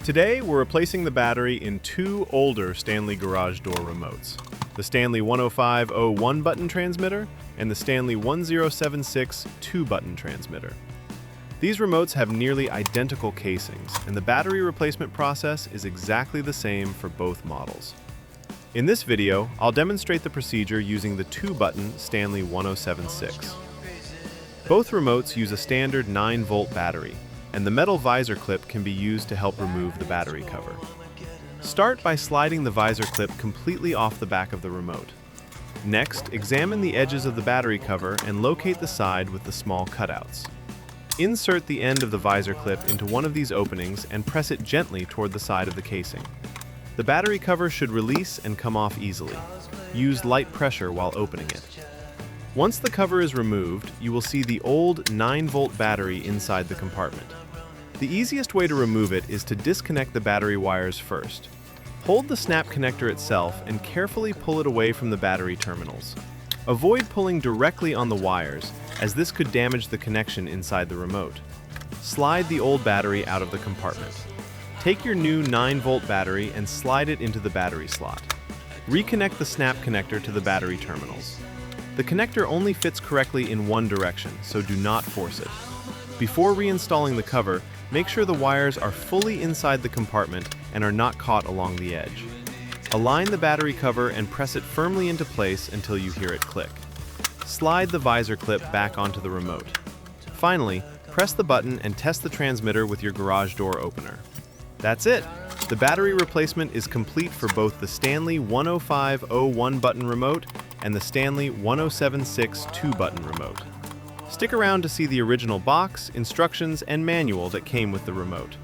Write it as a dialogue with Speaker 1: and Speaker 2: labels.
Speaker 1: Today, we're replacing the battery in two older Stanley garage door remotes, the Stanley 10501 button transmitter and the Stanley 1076 2-button transmitter. These remotes have nearly identical casings, and the battery replacement process is exactly the same for both models. In this video, I'll demonstrate the procedure using the 2-button Stanley 1076. Both remotes use a standard 9-volt battery, and the metal visor clip can be used to help remove the battery cover. Start by sliding the visor clip completely off the back of the remote. Next, examine the edges of the battery cover and locate the side with the small cutouts. Insert the end of the visor clip into one of these openings and press it gently toward the side of the casing. The battery cover should release and come off easily. Use light pressure while opening it. Once the cover is removed, you will see the old 9-volt battery inside the compartment. The easiest way to remove it is to disconnect the battery wires first. Hold the snap connector itself and carefully pull it away from the battery terminals. Avoid pulling directly on the wires, as this could damage the connection inside the remote. Slide the old battery out of the compartment. Take your new 9-volt battery and slide it into the battery slot. Reconnect the snap connector to the battery terminals. The connector only fits correctly in one direction, so do not force it. Before reinstalling the cover, make sure the wires are fully inside the compartment and are not caught along the edge. Align the battery cover and press it firmly into place until you hear it click. Slide the visor clip back onto the remote. Finally, press the button and test the transmitter with your garage door opener. That's it! The battery replacement is complete for both the Stanley 10501 button remote and the Stanley 1076 2-button remote. Stick around to see the original box, instructions, and manual that came with the remote.